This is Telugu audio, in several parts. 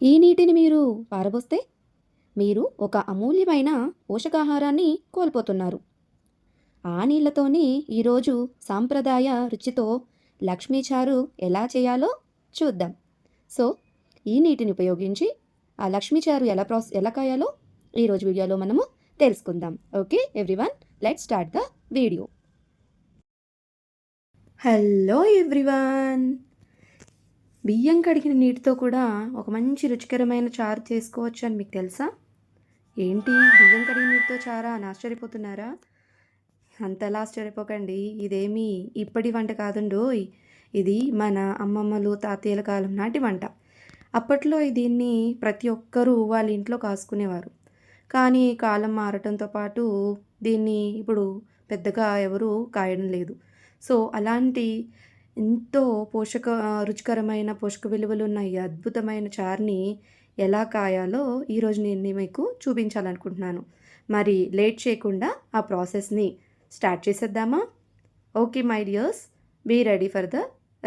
ఈ నీటిని మీరు పారబోస్తే మీరు ఒక అమూల్యమైన పోషకాహారాన్ని కోల్పోతున్నారు. ఆ నీళ్లతోని ఈరోజు సాంప్రదాయ రుచితో లక్ష్మీ చారు ఎలా చేయాలో చూద్దాం. సో, ఈ నీటిని ఉపయోగించి ఆ లక్ష్మీ చారు ఎలా కాయాలో ఈరోజు వీడియోలో మనము తెలుసుకుందాం. Okay everyone, let's start the video. Hello everyone, బియ్యం కడిగిన నీటితో కూడా ఒక మంచి రుచికరమైన చారు చేసుకోవచ్చు అని మీకు తెలుసా? ఏంటి, బియ్యం కడిగిన నీటితో చారా అని ఆశ్చర్యపోతున్నారా? అంతలా ఆశ్చర్యపోకండి. ఇదేమీ ఇప్పటి వంట కాదండోయ్. ఇది మన అమ్మమ్మలు తాతయ్యల కాలం నాటి వంట. అప్పట్లో దీన్ని ప్రతి ఒక్కరూ వాళ్ళ ఇంట్లో కాసుకునేవారు. కానీ కాలం మారటంతో పాటు దీన్ని ఇప్పుడు పెద్దగా ఎవరు కాయడం లేదు. సో అలాంటి ఎంతో రుచికరమైన పోషక విలువలున్న ఈ అద్భుతమైన చారుని ఎలా కాయాలో ఈరోజు నేను మీకు చూపించాలనుకుంటున్నాను. మరి లేట్ చేయకుండా ఆ ప్రాసెస్ని స్టార్ట్ చేసేద్దామా? Okay my dears, be ready for the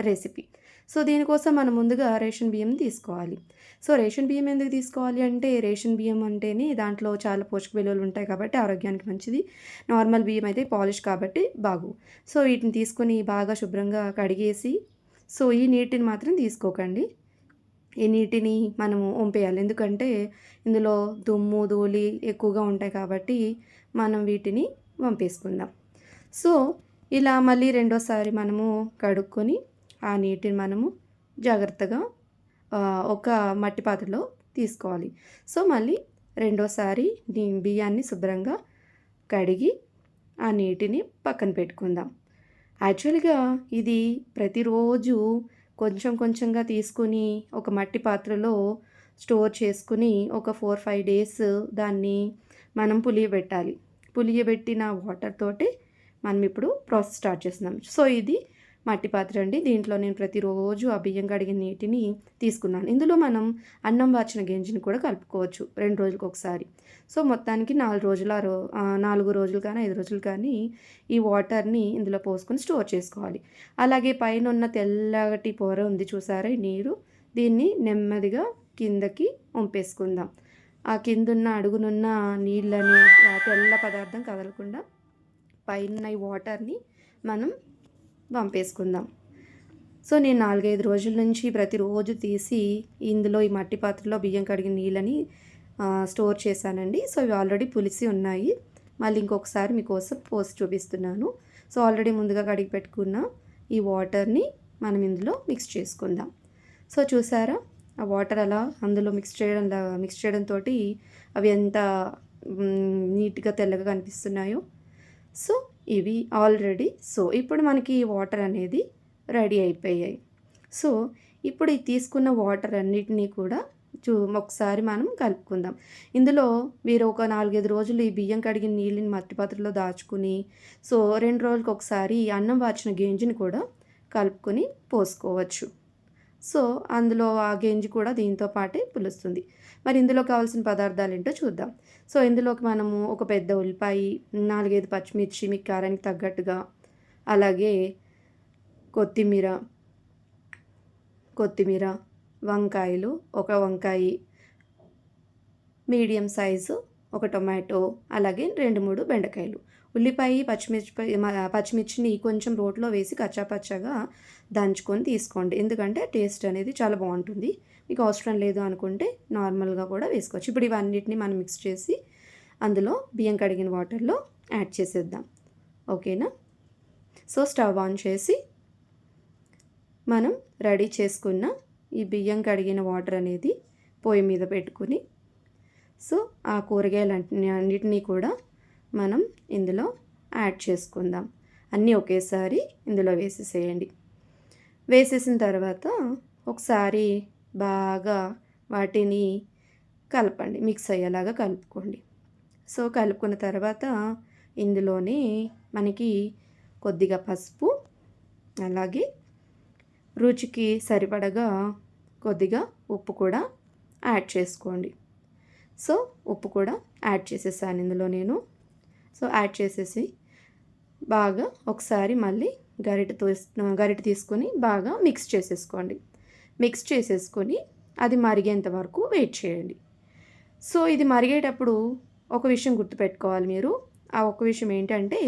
recipe. So దీనికోసం మనం ముందుగా రేషన్ బియ్యం తీసుకోవాలి. సో రేషన్ బియ్యం ఎందుకు తీసుకోవాలి అంటే, రేషన్ బియ్యం అంటేనే దాంట్లో చాలా పోషక విలువలు ఉంటాయి కాబట్టి ఆరోగ్యానికి మంచిది. నార్మల్ బియ్యం అయితే పాలిష్ కాబట్టి బాగు. సో వీటిని తీసుకొని బాగా శుభ్రంగా కడిగేసి, సో ఈ నీటిని మాత్రం తీసుకోకండి. ఈ నీటిని మనము వంపేయాలి, ఎందుకంటే ఇందులో దుమ్ము ధూళి ఎక్కువగా ఉంటాయి కాబట్టి మనం వీటిని వంపేసుకుందాం. సో ఇలా మళ్ళీ రెండోసారి మనము కడుక్కొని ఆ నీటిని మనము జాగ్రత్తగా ఒక మట్టి పాత్రలో తీసుకోవాలి. సో మళ్ళీ రెండోసారి బియ్యాన్ని శుభ్రంగా కడిగి ఆ నీటిని పక్కన పెట్టుకుందాం. యాక్చువల్గా ఇది ప్రతిరోజు కొంచెం కొంచెంగా తీసుకుని ఒక మట్టి పాత్రలో స్టోర్ చేసుకుని ఒక 4-5 డేస్ దాన్ని మనం పులియబెట్టాలి. పులియబెట్టిన వాటర్ తోటి మనం ఇప్పుడు ప్రాసెస్ స్టార్ట్ చేస్తున్నాం. సో ఇది మట్టి పాత్ర అండి. దీంట్లో నేను ప్రతిరోజు ఆ బియ్యం కడిగిన నీటిని తీసుకున్నాను. ఇందులో మనం అన్నం వాచిన గంజిని కూడా కలుపుకోవచ్చు 2 రోజులకు ఒకసారి. సో మొత్తానికి 4 రోజులు కానీ 5 రోజులు కానీ ఈ వాటర్ని ఇందులో పోసుకొని స్టోర్ చేసుకోవాలి. అలాగే పైన ఉన్న తెల్లటి పొర ఉంది చూసారా, ఈ నీరు, దీన్ని నెమ్మదిగా కిందకి వంపేసుకుందాం. ఆ కిందున్న అడుగునున్న నీళ్ళని, తెల్ల పదార్థం కదలకుండా పైన ఈ వాటర్ని మనం వంపేసుకుందాం. సో నేను 4-5 రోజుల నుంచి ప్రతిరోజు తీసి ఇందులో ఈ మట్టి పాత్రలో బియ్యం కడిగిన నీళ్ళని స్టోర్ చేశానండి. సో ఇవి ఆల్రెడీ పులిసి ఉన్నాయి. మళ్ళీ ఇంకొకసారి మీకోసం పోసి చూపిస్తున్నాను. సో ఆల్రెడీ ముందుగా కడిగి పెట్టుకున్న ఈ వాటర్ని మనం ఇందులో మిక్స్ చేసుకుందాం. సో చూసారా, ఆ వాటర్ అలా అందులో మిక్స్ చేయడంతో అవి ఎంత నీట్గా తెల్లగా కనిపిస్తున్నాయో. సో ఇవి ఆల్రెడీ, సో ఇప్పుడు మనకి వాటర్ అనేది రెడీ అయిపోయాయి. సో ఇప్పుడు ఈ తీసుకున్న వాటర్ అన్నిటినీ కూడా ఒకసారి మనం కలుపుకుందాం. ఇందులో మీరు ఒక 4-5 రోజులు ఈ బియ్యం కడిగిన నీళ్ళని మట్టి పాత్రలో దాచుకుని, సో 2 రోజులకు ఒకసారి అన్నం వాచిన గంజిని కూడా కలుపుకొని పోసుకోవచ్చు. సో అందులో ఆ గంజి కూడా దీంతో పాటే పులుస్తుంది. మరి ఇందులో కావాల్సిన పదార్థాలు ఏంటో చూద్దాం. సో ఇందులోకి మనము ఒక పెద్ద ఉల్లిపాయ, 4-5 పచ్చిమిర్చి మీకు కారానికి తగ్గట్టుగా, అలాగే కొత్తిమీర, వంకాయలు, ఒక వంకాయ, మీడియం సైజు ఒక టొమాటో, అలాగే 2-3 బెండకాయలు. ఉల్లిపాయ పచ్చిమిర్చిని కొంచెం రోట్లో వేసి కచ్చాపచ్చాగా దంచుకొని తీసుకోండి, ఎందుకంటే టేస్ట్ అనేది చాలా బాగుంటుంది. మీకు అవసరం లేదు అనుకుంటే నార్మల్గా కూడా వేసుకోవచ్చు. ఇప్పుడు ఇవన్నిటిని మనం మిక్స్ చేసి అందులో బియ్యం కడిగిన వాటర్లో యాడ్ చేసేద్దాం. ఓకేనా? సో స్టవ్ ఆన్ చేసి మనం రెడీ చేసుకున్న ఈ బియ్యం కడిగిన వాటర్ అనేది పొయ్యి మీద పెట్టుకుని, సో ఆ కూరగాయలన్నిటినీ కూడా మనం ఇందులో యాడ్ చేసుకుందాం. అన్నీ ఒకేసారి ఇందులో వేసేసేయండి. వేసేసిన తర్వాత ఒకసారి బాగా వాటిని కలపండి, మిక్స్ అయ్యేలాగా కలుపుకోండి. సో కలుపుకున్న తర్వాత ఇందులోనే మనకి కొద్దిగా పసుపు, అలాగే రుచికి సరిపడగా కొద్దిగా ఉప్పు కూడా యాడ్ చేసుకోండి. సో ఉప్పు కూడా యాడ్ చేసేసాను ఇందులో నేను. సో యాడ్ చేసేసి బాగా ఒకసారి మళ్ళీ గరిటె తీసుకొని బాగా మిక్స్ చేసేసుకోండి. మిక్స్ చేసేసుకొని అది మరిగేంత వరకు వెయిట్ చేయండి. సో ఇది మరిగేటప్పుడు ఒక విషయం గుర్తుపెట్టుకోవాలి మీరు. ఆ ఒక్క విషయం ఏంటంటే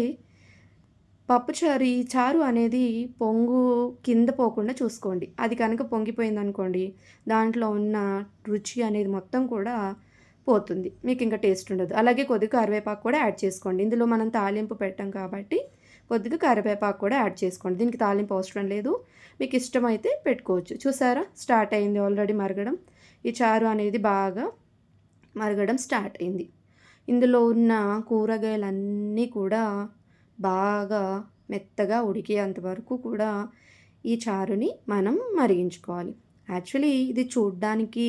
పప్పుచారు ఈ చారు అనేది పొంగు కింద పోకుండా చూసుకోండి. అది కనుక పొంగిపోయిందనుకోండి, దాంట్లో ఉన్న రుచి అనేది మొత్తం కూడా పోతుంది. మీకు ఇంకా టేస్ట్ ఉండదు. అలాగే కొద్దిగా కరివేపాకు కూడా యాడ్ చేసుకోండి. ఇందులో మనం తాలింపు పెట్టాం కాబట్టి కొద్దిగా కరివేపాకు కూడా యాడ్ చేసుకోండి. దీనికి తాలింపు అవసరం లేదు. మీకు ఇష్టమైతే పెట్టుకోవచ్చు. చూసారా స్టార్ట్ అయింది ఆల్రెడీ మరగడం. ఈ చారు అనేది బాగా మరగడం స్టార్ట్ అయింది. ఇందులో ఉన్న కూరగాయలన్నీ కూడా బాగా మెత్తగా ఉడికేంత వరకు కూడా ఈ చారుని మనం మరిగించుకోవాలి. యాక్చువల్లీ ఇది చూడ్డానికి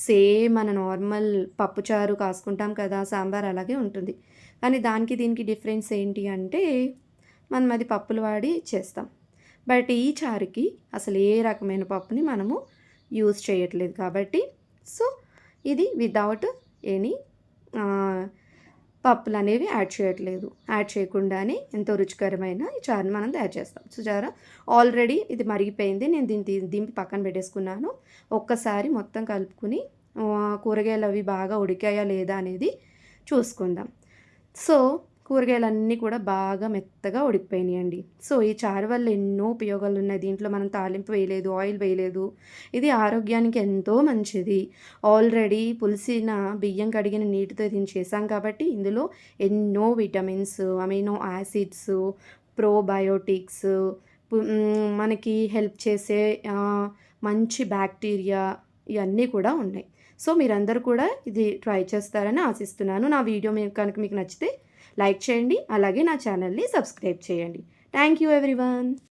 సేమ్ మన నార్మల్ పప్పుచారు కాసుకుంటాం కదా, సాంబార్ అలాగే ఉంటుంది. కానీ దానికి దీనికి డిఫరెన్స్ ఏంటి అంటే మనం అది పప్పులు వాడి చేస్తాం. బట్ ఈ చారుకి అసలు ఏ రకమైన పప్పుని మనము యూజ్ చేయట్లేదు కాబట్టి సో ఇది వితౌట్ ఎనీ పప్పులు అనేవి యాడ్ చేయట్లేదు. యాడ్ చేయకుండానే ఎంతో రుచికరమైన ఈ చారుని మనం తయారు చేస్తాం. చూసారా ఆల్రెడీ ఇది మరిగిపోయింది. నేను దీన్ని దింపి పక్కన పెట్టేసుకున్నాను. ఒక్కసారి మొత్తం కలుపుకుని కూరగాయలు అవి బాగా ఉడికాయా లేదా అనేది చూసుకుందాం. సో కూరగాయలన్నీ కూడా బాగా మెత్తగా ఉడికిపోయినాయండి. సో ఈ చారు వల్ల ఎన్నో ఉపయోగాలు ఉన్నాయి. దీంట్లో మనం తాలింపు వేయలేదు, ఆయిల్ వేయలేదు. ఇది ఆరోగ్యానికి ఎంతో మంచిది. ఆల్రెడీ పులిసిన బియ్యం కడిగిన నీటితో దీన్ని చేసాం కాబట్టి ఇందులో ఎన్నో విటమిన్స్, అమైనో యాసిడ్స్, ప్రోబయోటిక్స్, మనకి హెల్ప్ చేసే మంచి బ్యాక్టీరియా ఇవన్నీ కూడా ఉన్నాయి. సో మీరందరూ కూడా ఇది ట్రై చేస్తారని ఆశిస్తున్నాను. నా వీడియో కనుక మీకు నచ్చితే లైక్ చేయండి. అలాగే నా ఛానల్ని సబ్స్క్రైబ్ చేయండి. Thank you everyone.